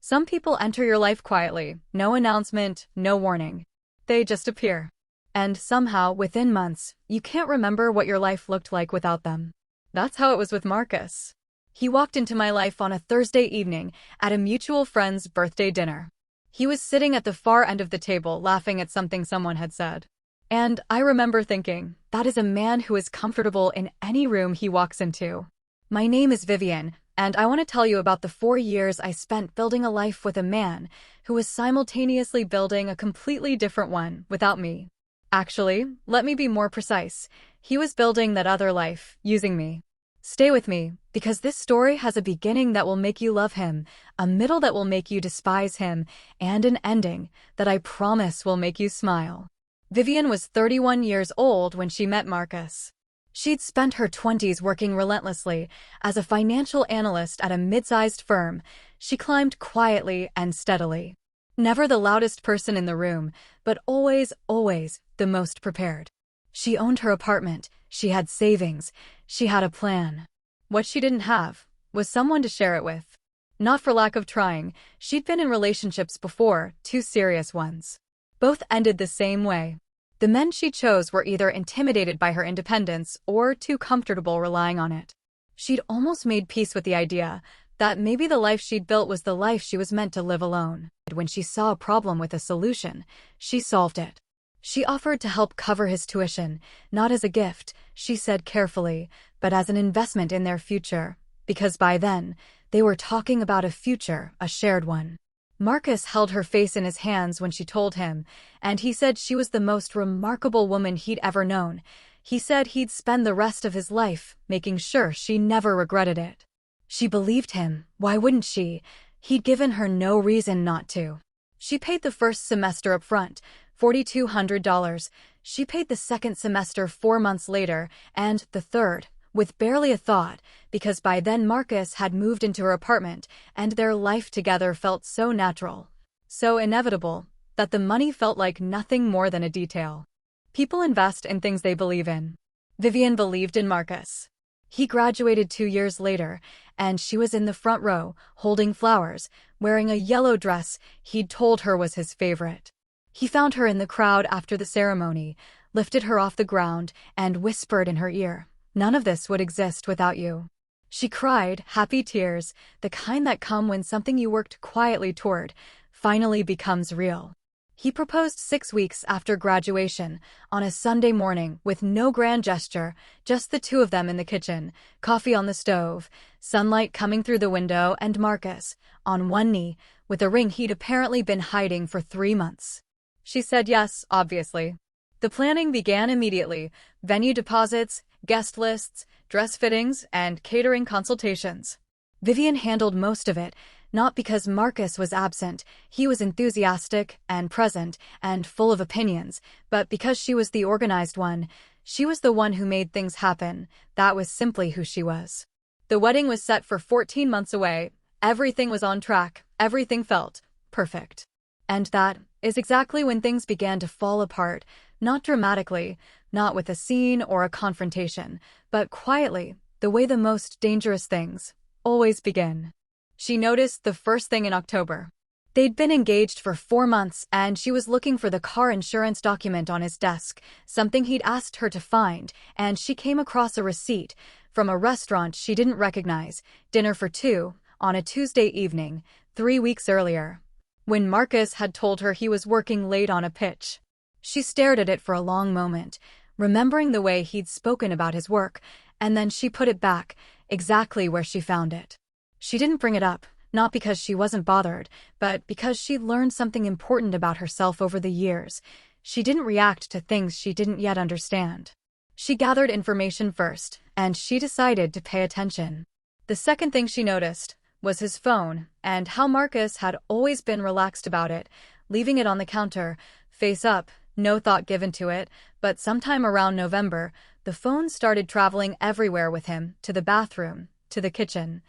Some people enter your life quietly, no announcement, no warning. They just appear. And somehow, within months, you can't remember what your life looked like without them. That's how it was with Marcus. He walked into my life on a Thursday evening at a mutual friend's birthday dinner. He was sitting at the far end of the table laughing at something someone had said. And I remember thinking, that is a man who is comfortable in any room he walks into. My name is Vivienne, and I want to tell you about the 4 years I spent building a life with a man who was simultaneously building a completely different one without me. Actually, let me be more precise. He was building that other life, using me. Stay with me, because this story has a beginning that will make you love him, a middle that will make you despise him, and an ending that I promise will make you smile. Vivienne was 31 years old when she met Marcus. She'd spent her 20s working relentlessly as a financial analyst at a mid-sized firm. She climbed quietly and steadily. Never the loudest person in the room, but always, always the most prepared. She owned her apartment, she had savings, she had a plan. What she didn't have was someone to share it with. Not for lack of trying, she'd been in relationships before, 2 serious ones. Both ended the same way. The men she chose were either intimidated by her independence or too comfortable relying on it. She'd almost made peace with the idea that maybe the life she'd built was the life she was meant to live alone. When she saw a problem with a solution, she solved it. She offered to help cover his tuition, not as a gift, she said carefully, but as an investment in their future, because by then, they were talking about a future, a shared one. Marcus held her face in his hands when she told him, and he said she was the most remarkable woman he'd ever known. He said he'd spend the rest of his life making sure she never regretted it. She believed him. Why wouldn't she? He'd given her no reason not to. She paid the first semester up front, $4,200. She paid the second semester 4 months later, and the third, with barely a thought, because by then Marcus had moved into her apartment, and their life together felt so natural, so inevitable, that the money felt like nothing more than a detail. People invest in things they believe in. Vivienne believed in Marcus. He graduated 2 years later, and she was in the front row, holding flowers, wearing a yellow dress he'd told her was his favorite. He found her in the crowd after the ceremony, lifted her off the ground, and whispered in her ear, "None of this would exist without you." She cried, happy tears, the kind that come when something you worked quietly toward finally becomes real. He proposed 6 weeks after graduation, on a Sunday morning, with no grand gesture, just the two of them in the kitchen, coffee on the stove, sunlight coming through the window, and Marcus, on one knee, with a ring he'd apparently been hiding for 3 months. She said yes, obviously. The planning began immediately: venue deposits, guest lists, dress fittings, and catering consultations. Vivienne handled most of it, not because Marcus was absent, he was enthusiastic and present and full of opinions, but because she was the organized one. She was the one who made things happen. That was simply who she was. The wedding was set for 14 months away. Everything was on track. Everything felt perfect. And that is exactly when things began to fall apart, not dramatically, not with a scene or a confrontation, but quietly, the way the most dangerous things always begin. She noticed the first thing in October. They'd been engaged for 4 months, and she was looking for the car insurance document on his desk, something he'd asked her to find, and she came across a receipt from a restaurant she didn't recognize, dinner for 2, on a Tuesday evening, 3 weeks earlier, when Marcus had told her he was working late on a pitch. She stared at it for a long moment, remembering the way he'd spoken about his work, and then she put it back, exactly where she found it. She didn't bring it up, not because she wasn't bothered, but because she'd learned something important about herself over the years. She didn't react to things she didn't yet understand. She gathered information first, and she decided to pay attention. The second thing she noticed was his phone, and how Marcus had always been relaxed about it, leaving it on the counter, face up, no thought given to it. But sometime around November, the phone started traveling everywhere with him, to the bathroom, to the kitchen,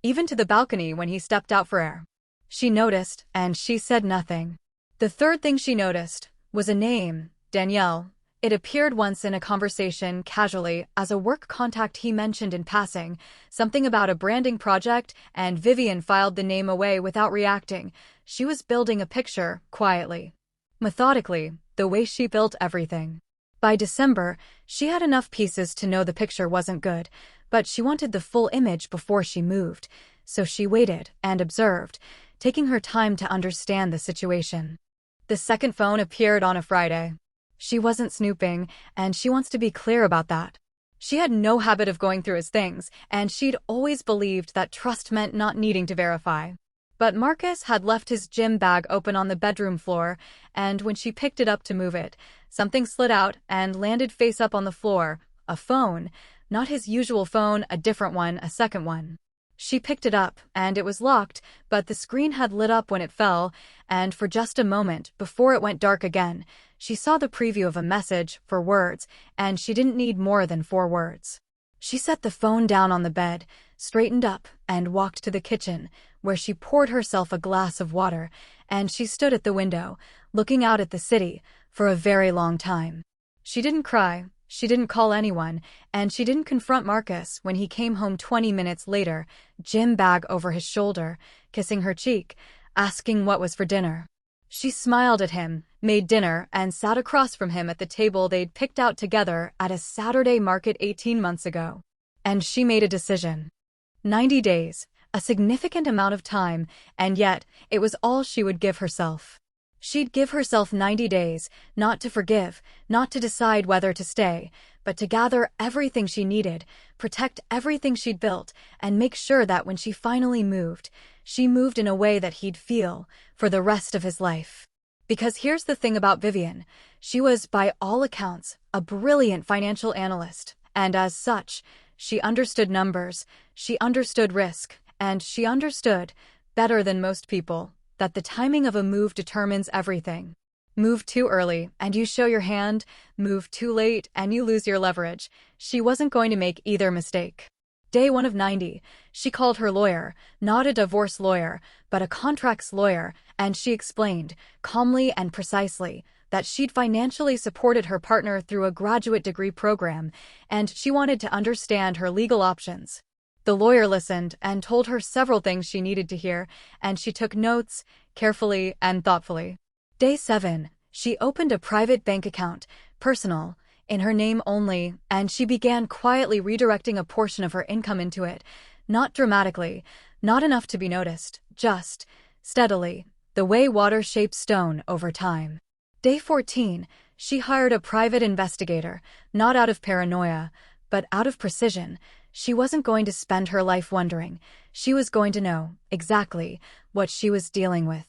even to the balcony when he stepped out for air. She noticed, and she said nothing. The third thing she noticed was a name, Danielle. It appeared once in a conversation, casually, as a work contact he mentioned in passing, something about a branding project, and Vivienne filed the name away without reacting. She was building a picture, quietly. Methodically, the way she built everything. By December, she had enough pieces to know the picture wasn't good, but she wanted the full image before she moved, so she waited and observed, taking her time to understand the situation. The second phone appeared on a Friday. She wasn't snooping, and she wants to be clear about that. She had no habit of going through his things, and she'd always believed that trust meant not needing to verify. But Marcus had left his gym bag open on the bedroom floor, and when she picked it up to move it, something slid out and landed face up on the floor. A phone. Not his usual phone, a different one, a second one. She picked it up, and it was locked, but the screen had lit up when it fell, and for just a moment, before it went dark again, she saw the preview of a message, 4 words, and she didn't need more than 4 words. She set the phone down on the bed, straightened up, and walked to the kitchen, where she poured herself a glass of water, and she stood at the window, looking out at the city, for a very long time. She didn't cry. She didn't call anyone, and she didn't confront Marcus when he came home 20 minutes later, gym bag over his shoulder, kissing her cheek, asking what was for dinner. She smiled at him, made dinner, and sat across from him at the table they'd picked out together at a Saturday market 18 months ago. And she made a decision. 90 days, a significant amount of time, and yet, it was all she would give herself. She'd give herself 90 days, not to forgive, not to decide whether to stay, but to gather everything she needed, protect everything she'd built, and make sure that when she finally moved, she moved in a way that he'd feel for the rest of his life. Because here's the thing about Vivienne, she was, by all accounts, a brilliant financial analyst, and as such, she understood numbers, she understood risk, and she understood, better than most people, that the timing of a move determines everything. Move too early, and you show your hand. Move too late, and you lose your leverage. She wasn't going to make either mistake. Day 1 of 90, she called her lawyer, not a divorce lawyer, but a contracts lawyer, and she explained, calmly and precisely, that she'd financially supported her partner through a graduate degree program, and she wanted to understand her legal options. The lawyer listened and told her several things she needed to hear, and she took notes, carefully and thoughtfully. Day 7, she opened a private bank account, personal, in her name only, and she began quietly redirecting a portion of her income into it, not dramatically, not enough to be noticed, just, steadily, the way water shapes stone over time. Day 14, she hired a private investigator, not out of paranoia, but out of precision. She wasn't going to spend her life wondering. She was going to know, exactly, what she was dealing with.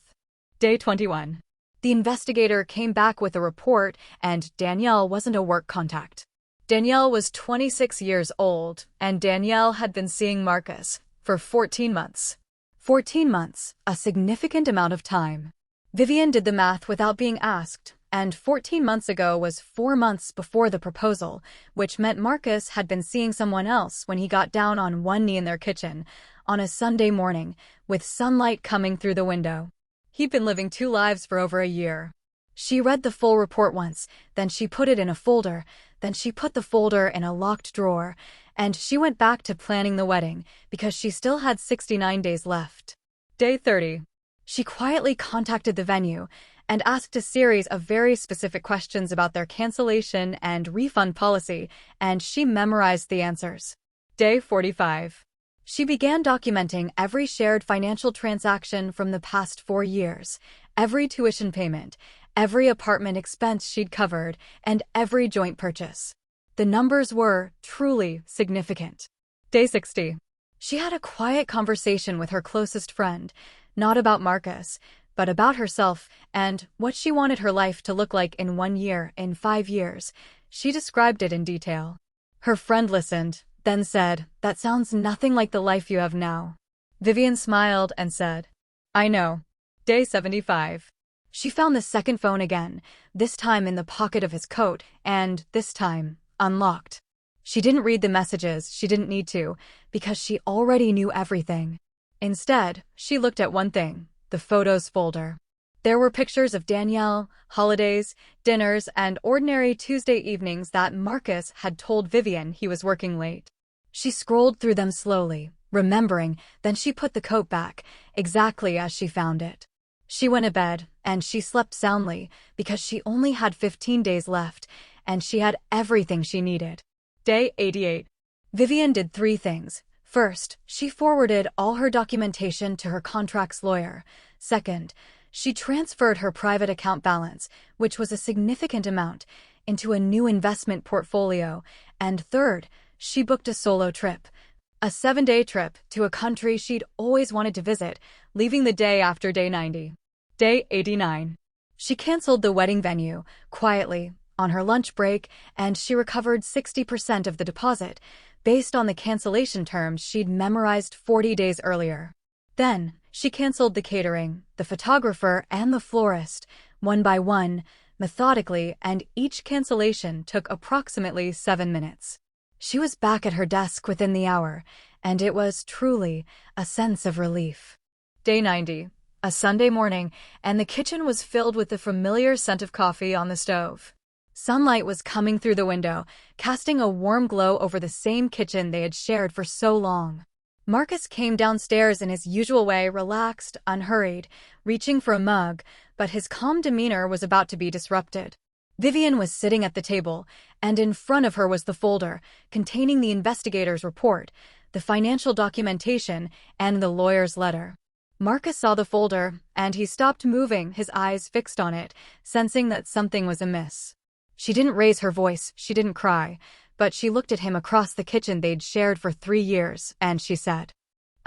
Day 21. The investigator came back with a report, and Danielle wasn't a work contact. Danielle was 26 years old, and Danielle had been seeing Marcus for 14 months. 14 months, a significant amount of time. Vivienne did the math without being asked, and 14 months ago was 4 months before the proposal, which meant Marcus had been seeing someone else when he got down on one knee in their kitchen, on a Sunday morning, with sunlight coming through the window. He'd been living 2 lives for over a year. She read the full report once, then she put it in a folder, then she put the folder in a locked drawer, and she went back to planning the wedding, because she still had 69 days left. Day 30. She quietly contacted the venue and asked a series of very specific questions about their cancellation and refund policy, and she memorized the answers. Day 45. She began documenting every shared financial transaction from the past 4 years, every tuition payment, every apartment expense she'd covered, and every joint purchase. The numbers were truly significant. Day 60. She had a quiet conversation with her closest friend, not about Marcus, but about herself and what she wanted her life to look like in 1 year, in 5 years. She described it in detail. Her friend listened, then said, "That sounds nothing like the life you have now." Vivienne smiled and said, "I know." Day 75. She found the second phone again, this time in the pocket of his coat, and, this time, unlocked. She didn't read the messages, she didn't need to, because she already knew everything. Instead, she looked at one thing, the photos folder. There were pictures of Danielle, holidays, dinners, and ordinary Tuesday evenings that Marcus had told Vivienne he was working late. She scrolled through them slowly, remembering, then she put the coat back, exactly as she found it. She went to bed, and she slept soundly, because she only had 15 days left, and she had everything she needed. Day 88. Vivienne did 3 things. First, she forwarded all her documentation to her contracts lawyer. Second, she transferred her private account balance, which was a significant amount, into a new investment portfolio. And third, she booked a solo trip. A 7-day trip to a country she'd always wanted to visit, leaving the day after day 90. Day 89. She canceled the wedding venue, quietly, on her lunch break, and she recovered 60% of the deposit, based on the cancellation terms she'd memorized 40 days earlier. Then, she canceled the catering, the photographer, and the florist, one by one, methodically, and each cancellation took approximately 7 minutes. She was back at her desk within the hour, and it was truly a sense of relief. Day 90. A Sunday morning, and the kitchen was filled with the familiar scent of coffee on the stove. Sunlight was coming through the window, casting a warm glow over the same kitchen they had shared for so long. Marcus came downstairs in his usual way, relaxed, unhurried, reaching for a mug, but his calm demeanor was about to be disrupted. Vivienne was sitting at the table, and in front of her was the folder containing the investigator's report, the financial documentation, and the lawyer's letter. Marcus saw the folder, and he stopped moving, his eyes fixed on it, sensing that something was amiss. She didn't raise her voice, she didn't cry, but she looked at him across the kitchen they'd shared for 3 years, and she said,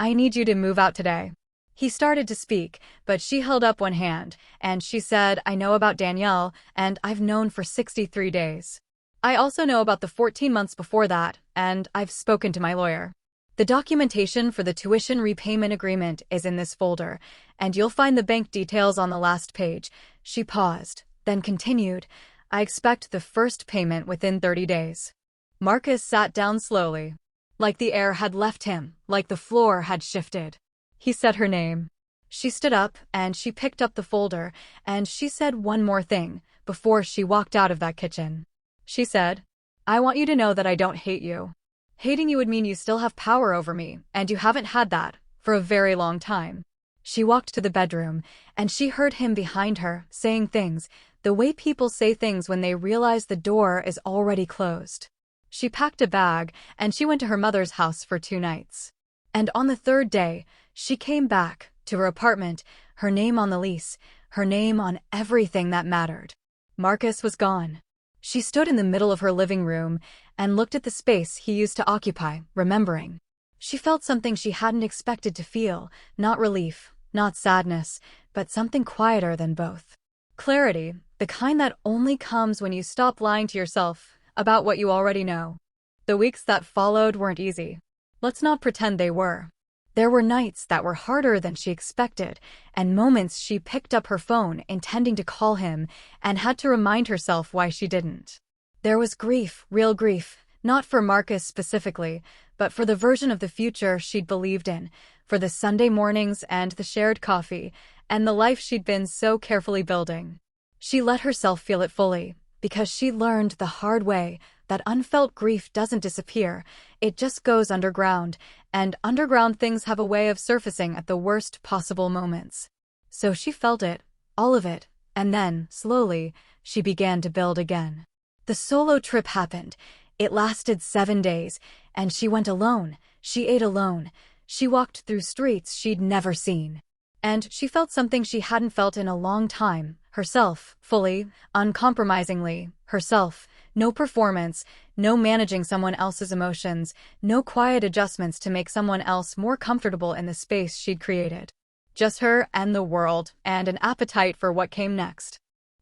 "I need you to move out today." He started to speak, but she held up one hand, and she said, "I know about Danielle, and I've known for 63 days. I also know about the 14 months before that, and I've spoken to my lawyer. The documentation for the tuition repayment agreement is in this folder, and you'll find the bank details on the last page." She paused, then continued, "I expect the first payment within 30 days. Marcus sat down slowly. Like the air had left him, like the floor had shifted. He said her name. She stood up, and she picked up the folder, and she said one more thing before she walked out of that kitchen. She said, "I want you to know that I don't hate you. Hating you would mean you still have power over me, and you haven't had that for a very long time." She walked to the bedroom, and she heard him behind her, saying things, the way people say things when they realize the door is already closed. She packed a bag, and she went to her mother's house for 2 nights. And on the 3rd day, she came back to her apartment, her name on the lease, her name on everything that mattered. Marcus was gone. She stood in the middle of her living room and looked at the space he used to occupy, remembering. She felt something she hadn't expected to feel, not relief, not sadness, but something quieter than both. Clarity, the kind that only comes when you stop lying to yourself about what you already know. The weeks that followed weren't easy. Let's not pretend they were. There were nights that were harder than she expected, and moments she picked up her phone intending to call him and had to remind herself why she didn't. There was grief, real grief, not for Marcus specifically, but for the version of the future she'd believed in, for the Sunday mornings and the shared coffee, and the life she'd been so carefully building. She let herself feel it fully, because she learned the hard way that unfelt grief doesn't disappear, it just goes underground, and underground things have a way of surfacing at the worst possible moments. So she felt it, all of it, and then, slowly, she began to build again. The solo trip happened. It lasted 7 days, and she went alone, she ate alone, she walked through streets she'd never seen. And she felt something she hadn't felt in a long time, herself, fully, uncompromisingly, herself. No performance, no managing someone else's emotions, no quiet adjustments to make someone else more comfortable in the space she'd created. Just her and the world, and an appetite for what came next.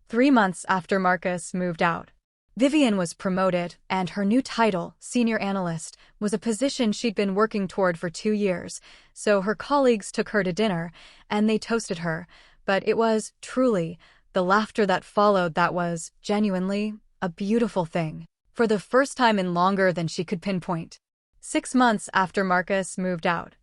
3 months after Marcus moved out, Vivienne was promoted, and her new title, senior analyst, was a position she'd been working toward for 2 years, so her colleagues took her to dinner, and they toasted her, but it was, truly, the laughter that followed that was, genuinely, a beautiful thing, for the first time in longer than she could pinpoint. 6 months after Marcus moved out,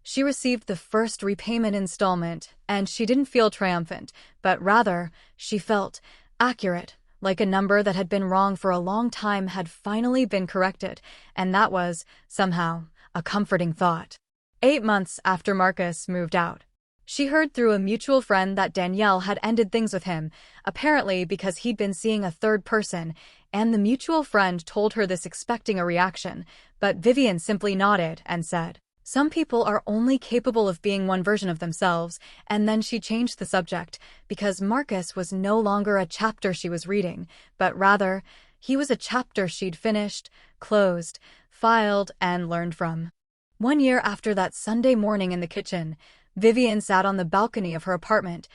She received the first repayment installment, and she didn't feel triumphant, but rather, she felt accurate, like a number that had been wrong for a long time had finally been corrected, and that was, somehow, a comforting thought. 8 months after Marcus moved out, she heard through a mutual friend that Danielle had ended things with him, apparently because he'd been seeing a third person, and the mutual friend told her this expecting a reaction, but Vivienne simply nodded and said, "Some people are only capable of being one version of themselves," and then she changed the subject, because Marcus was no longer a chapter she was reading, but rather, he was a chapter she'd finished, closed, filed, and learned from. 1 year after that Sunday morning in the kitchen, Vivienne sat on the balcony of her apartment,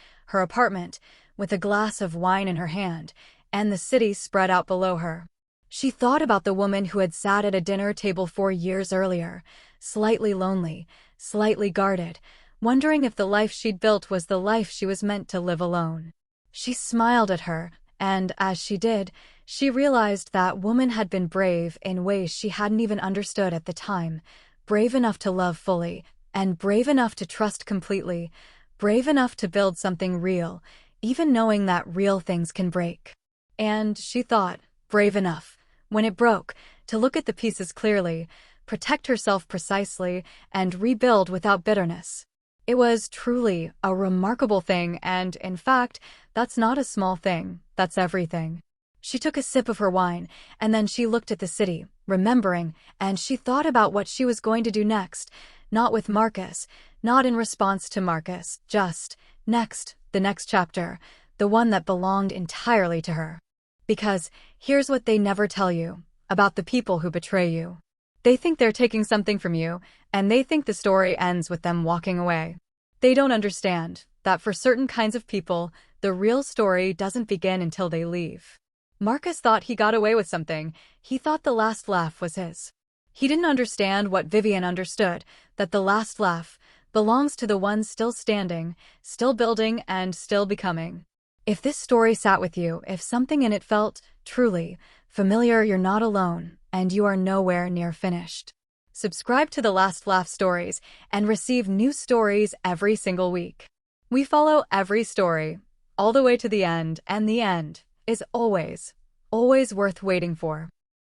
with a glass of wine in her hand, and the city spread out below her. She thought about the woman who had sat at a dinner table 4 years earlier, slightly lonely, slightly guarded, wondering if the life she'd built was the life she was meant to live alone. She smiled at her, and as she did, she realized that woman had been brave in ways she hadn't even understood at the time, brave enough to love fully, and brave enough to trust completely, brave enough to build something real, even knowing that real things can break. And she thought, brave enough, when it broke, to look at the pieces clearly, protect herself precisely, and rebuild without bitterness. It was truly a remarkable thing, and in fact, that's not a small thing, that's everything. She took a sip of her wine, and then she looked at the city, remembering, and she thought about what she was going to do next, not with Marcus, not in response to Marcus, just next, the next chapter, the one that belonged entirely to her. Because here's what they never tell you about the people who betray you. They think they're taking something from you, and they think the story ends with them walking away. They don't understand that for certain kinds of people, the real story doesn't begin until they leave. Marcus thought he got away with something. He thought the last laugh was his. He didn't understand what Vivienne understood, that the last laugh belongs to the ones still standing, still building, and still becoming. If this story sat with you, if something in it felt truly familiar, you're not alone, and you are nowhere near finished. Subscribe to the Last Laugh Stories and receive new stories every single week. We follow every story, all the way to the end, and the end is always, always worth waiting for.